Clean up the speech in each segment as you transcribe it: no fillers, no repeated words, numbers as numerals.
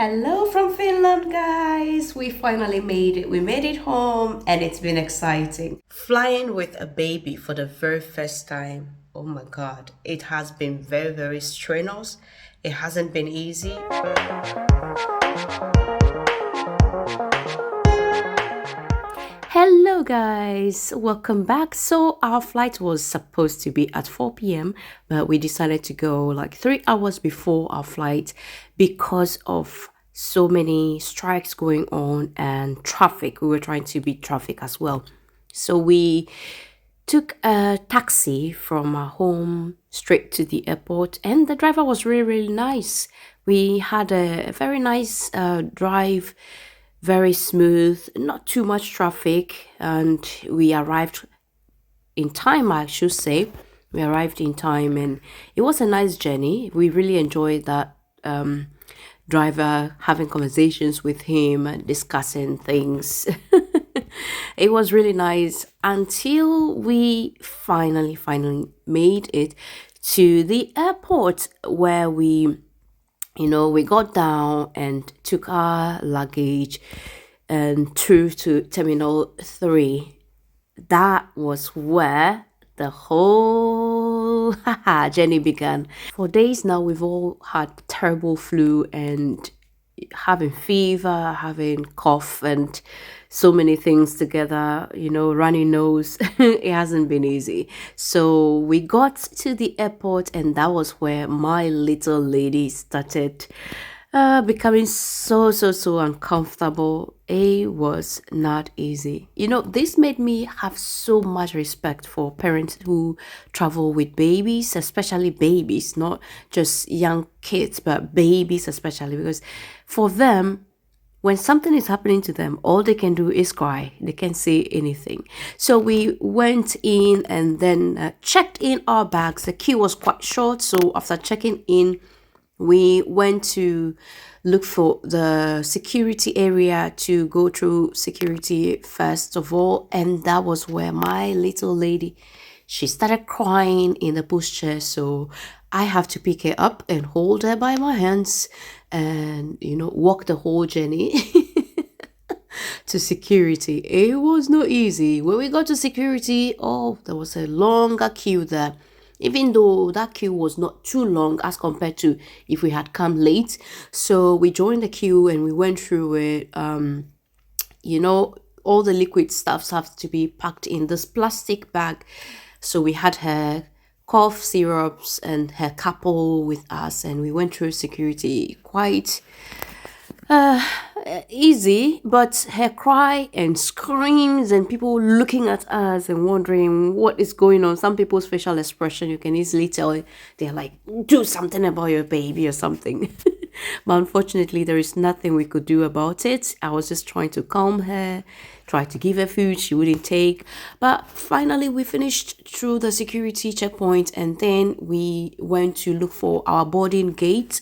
Hello from Finland, guys! We finally made it. We made it home and it's been exciting. Flying with a baby for the very first time. Oh my god, it has been very, very strenuous. It hasn't been easy. Hello, guys, welcome back. So, our flight was supposed to be at 4 p.m., but we decided to go like 3 hours before our flight because of so many strikes going on and traffic. We were trying to beat traffic as well. So, we took a taxi from our home straight to the airport, and the driver was really, really nice. We had a very nice drive, very smooth, not too much traffic, and we arrived in time, I should say. We arrived in time, and it was a nice journey. We really enjoyed that driver, having conversations with him and discussing things. It was really nice until we finally made it to the airport where we got down and took our luggage and through to Terminal 3. That was where the whole journey began. For days now, we've all had terrible flu and having fever, having cough, and so many things together, runny nose. It hasn't been easy. So we got to the airport, and that was where my little lady started becoming so uncomfortable. It was not easy. This made me have so much respect for parents who travel with babies, especially babies, not just young kids, but babies especially, because for them, when something is happening to them, all they can do is cry. They can't say anything. So we went in and then checked in our bags. The queue was quite short, so after checking in, we went to look for the security area to go through security first of all, and that was where my little lady, she started crying in the pushchair. So I have to pick her up and hold her by my hands and walk the whole journey to security. It was not easy. When we got to security, there was a longer queue there, even though that queue was not too long as compared to if we had come late. So we joined the queue and we went through it. All the liquid stuffs have to be packed in this plastic bag. So we had her cough syrups and her couple with us, and we went through security quite easy, but her cry and screams and people looking at us and wondering what is going on. Some people's facial expression, you can easily tell they're like, do something about your baby or something. But unfortunately, there is nothing we could do about it. I was just trying to calm her, try to give her food she wouldn't take. But finally, we finished through the security checkpoint, and then we went to look for our boarding gate.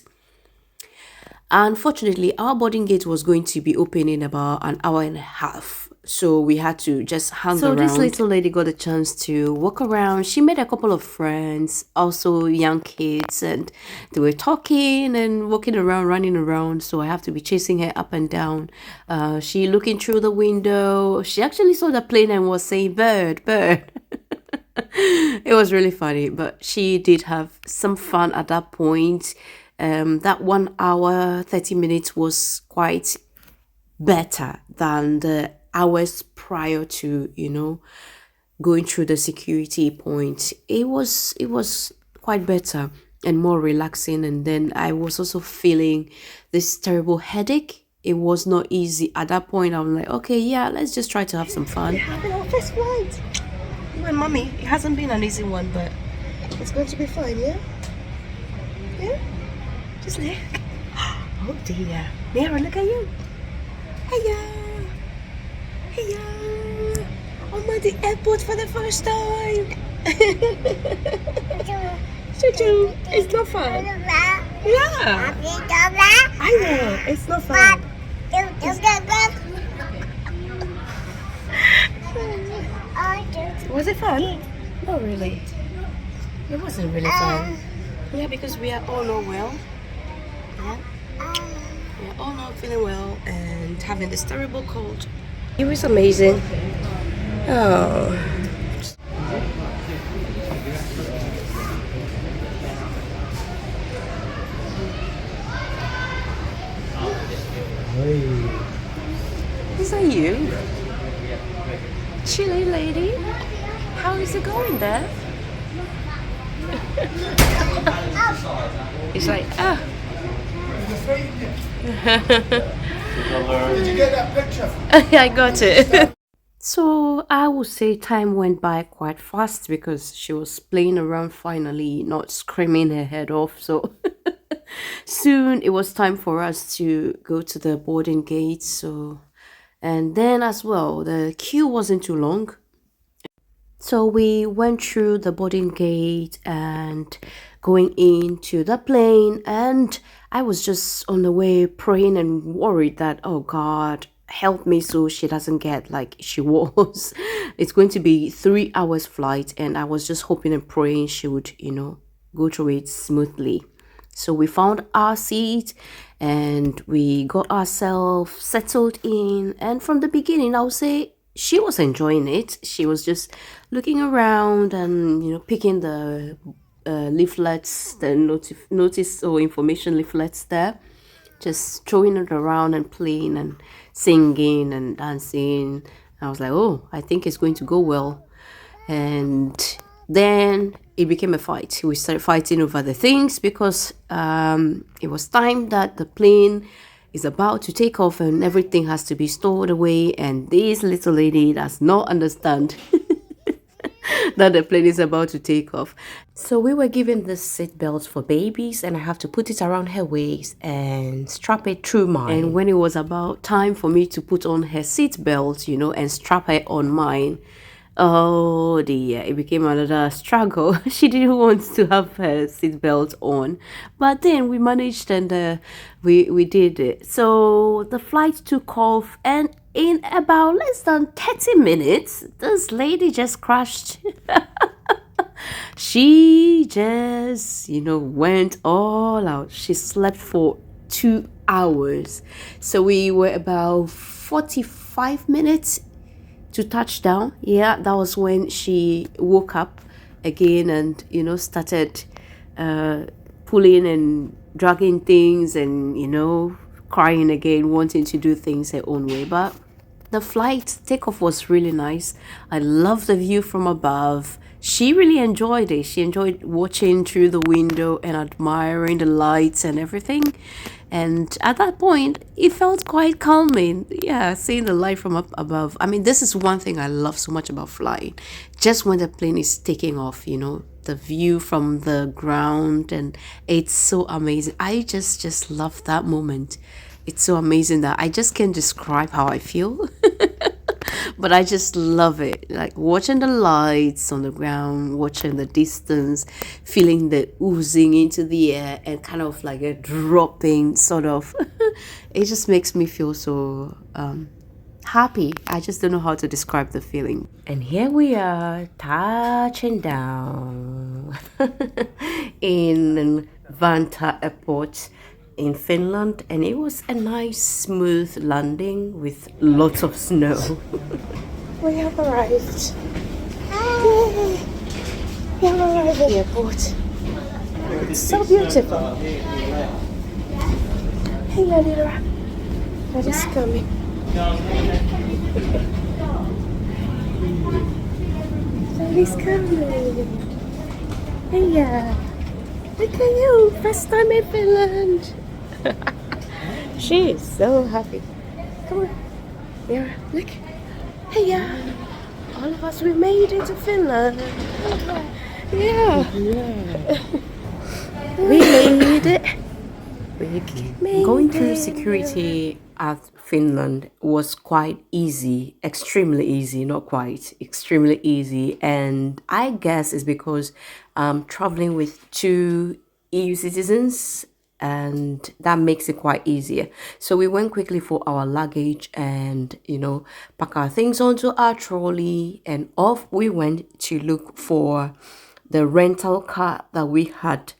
Unfortunately, our boarding gate was going to be open in about an hour and a half. So we had to just hang around. So this little lady got a chance to walk around. She met a couple of friends, also young kids, and they were talking and walking around, running around. So I have to be chasing her up and down. She looking through the window. She actually saw the plane and was saying, bird, bird. It was really funny, but she did have some fun at that point. That 1 hour, 30 minutes was quite better than the hours prior to, going through the security point. It was quite better and more relaxing. And then I was also feeling this terrible headache. It was not easy. At that point, I'm like, okay, yeah, let's just try to have some fun. We have our first flight. You and mommy, it hasn't been an easy one, but it's going to be fine, yeah? Yeah? Just look. Oh dear. Nera, look at you. Hiya. Hiya. I'm at the airport for the first time. Choo-choo. It's not fun. Yeah. I know. It's not fun. Was it fun? Not really. It wasn't really fun. Yeah, because we are all not well. Yeah. We're all not feeling well and having this terrible cold. It was amazing. Oh. Is that you? Chilly lady? How is it going there? It's like, ah. Did you get that picture? I got it. So I would say time went by quite fast because she was playing around finally, not screaming her head off. So soon it was time for us to go to the boarding gate. So, and then as well, the queue wasn't too long. So we went through the boarding gate and going into the plane, and I was just on the way praying and worried that, oh God, help me so she doesn't get like she was. It's going to be 3 hours flight, and I was just hoping and praying she would, go through it smoothly. So we found our seat and we got ourselves settled in. And from the beginning, I would say she was enjoying it. She was just looking around and, picking the leaflets, the notice or information leaflets there, just throwing it around and playing and singing and dancing. I was like, oh, I think it's going to go well. And then it became a fight. We started fighting over the things because it was time that the plane is about to take off and everything has to be stored away. And this little lady does not understand that the plane is about to take off. So we were given this seat belt for babies, and I have to put it around her waist and strap it through mine. And when it was about time for me to put on her seat belt, and strap her on mine, oh dear, it became another struggle. She didn't want to have her seatbelt on, but then we managed and we did it. So the flight took off, and in about less than 30 minutes, this lady just crashed. She just, went all out. She slept for 2 hours. So we were about 45 minutes to touchdown. Yeah, that was when she woke up again and started pulling and dragging things and crying again, wanting to do things her own way. But the flight takeoff was really nice. I love the view from above. She really enjoyed it. She enjoyed watching through the window and admiring the lights and everything. And at that point, it felt quite calming. Yeah, seeing the light from up above. I mean, this is one thing I love so much about flying. Just when the plane is taking off, the view from the ground, and it's so amazing. I just love that moment. It's so amazing that I just can't describe how I feel. But I just love it. Like watching the lights on the ground, watching the distance, feeling the oozing into the air and kind of like a dropping sort of. It just makes me feel so happy. I just don't know how to describe the feeling. And here we are touching down in Vantaa Airport in Finland, and it was a nice smooth landing with lots of snow. We have arrived. Yay! We have arrived at the airport. It's so beautiful. Hey, Ladira. Daddy's coming. Daddy's coming. Hey, look at you. First time in Finland. She is so happy. Come on. Here, look. Hey, all of us, we made it to Finland. Yeah. We made it. Going through security at Finland was quite easy, extremely easy, not quite, extremely easy. And I guess it's because I'm traveling with two EU citizens, and that makes it quite easier. So we went quickly for our luggage and pack our things onto our trolley, and off we went to look for the rental car that we had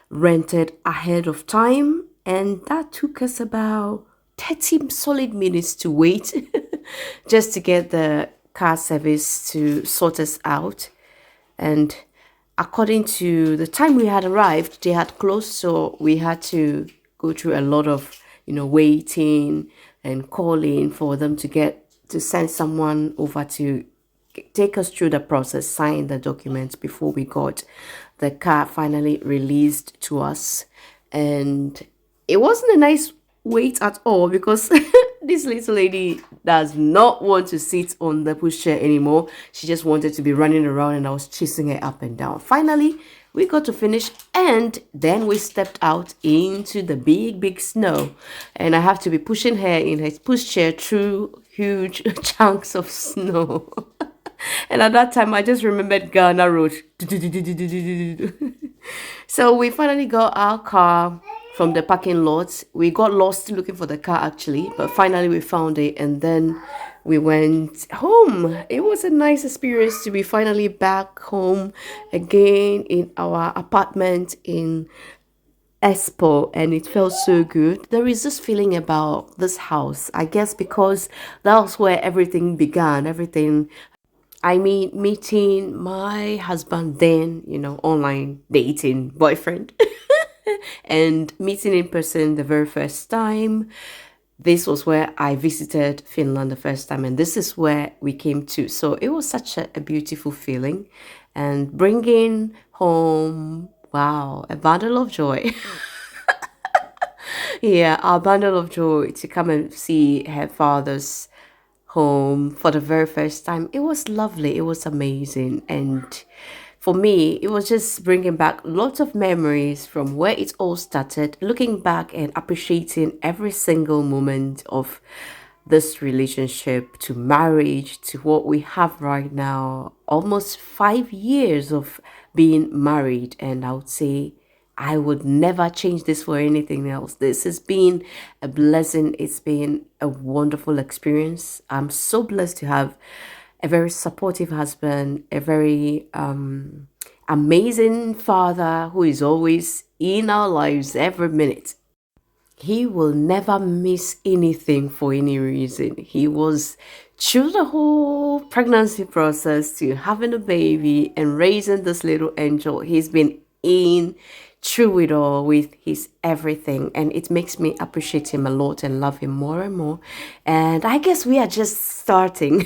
rented ahead of time. and that took us about 30 solid minutes to wait just to get the car service to sort us out. And according to the time we had arrived, they had closed, so we had to go through a lot of, waiting and calling for them to send someone over to take us through the process, sign the documents before we got the car finally released to us. And it wasn't a nice wait at all because this little lady does not want to sit on the pushchair anymore. She just wanted to be running around and I was chasing her up and down. Finally, we got to finish and then we stepped out into the big snow, and I have to be pushing her in her pushchair through huge chunks of snow. And at that time, I just remembered Ghana Road. So we finally got our car from the parking lot. We got lost looking for the car actually, but finally we found it and then we went home. It was a nice experience to be finally back home again in our apartment in Expo, and it felt so good. There is this feeling about this house, I guess, because that was where everything began. Meeting my husband then, online dating boyfriend, and meeting in person the very first time. This was where I visited Finland the first time, and this is where we came to. So it was such a beautiful feeling, and bringing home, wow, a bundle of joy. Yeah, a bundle of joy to come and see her father's home for the very first time. It was lovely. It was amazing. And for me, it was just bringing back lots of memories from where it all started, looking back and appreciating every single moment of this relationship to marriage to what we have right now. Almost 5 years of being married. And I would say I would never change this for anything else. This has been a blessing. It's been a wonderful experience. I'm so blessed to have a very supportive husband, a very amazing father who is always in our lives every minute. He will never miss anything for any reason. He was through the whole pregnancy process to having a baby and raising this little angel. He's been in through it all with his everything, and it makes me appreciate him a lot and love him more and more. And I guess we are just starting.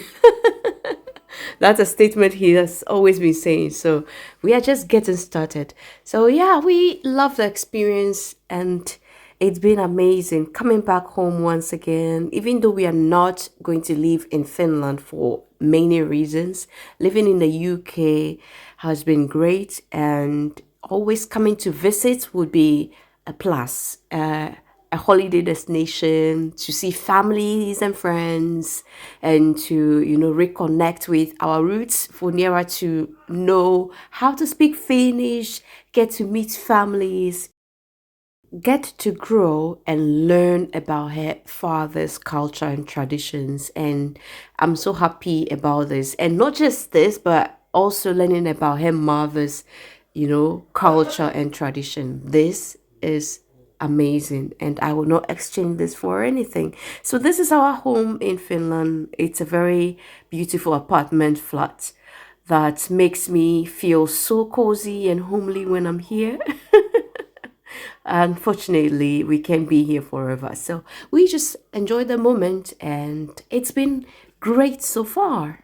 That's a statement he has always been saying. So we are just getting started. So yeah, we love the experience and it's been amazing coming back home once again. Even though we are not going to live in Finland for many reasons, living in the UK has been great, and always coming to visit would be a plus. A holiday destination to see families and friends and to reconnect with our roots, for Nera to know how to speak Finnish, get to meet families, get to grow and learn about her father's culture and traditions. And I'm so happy about this, and not just this, but also learning about her mother's culture and tradition. This is amazing, and I will not exchange this for anything. So this is our home in Finland. It's a very beautiful apartment flat that makes me feel so cozy and homely when I'm here. Unfortunately, we can't be here forever, so we just enjoy the moment, and it's been great so far.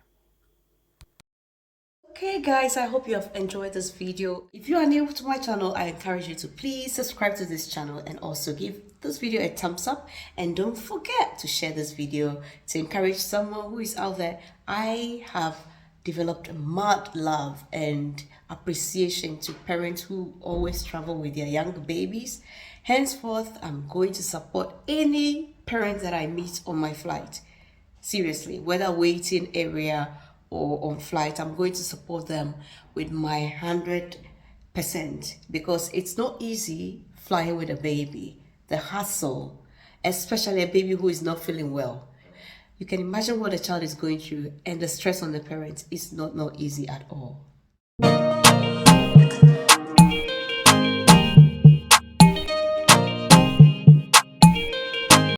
Okay guys, I hope you have enjoyed this video. If you are new to my channel, I encourage you to please subscribe to this channel and also give this video a thumbs up, and don't forget to share this video to encourage someone who is out there. I have developed a mad love and appreciation to parents who always travel with their young babies. Henceforth, I'm going to support any parent that I meet on my flight. Seriously, whether waiting area or on flight, I'm going to support them with my 100%, because it's not easy flying with a baby. The hassle, especially a baby who is not feeling well. You can imagine what a child is going through, and the stress on the parents is not easy at all.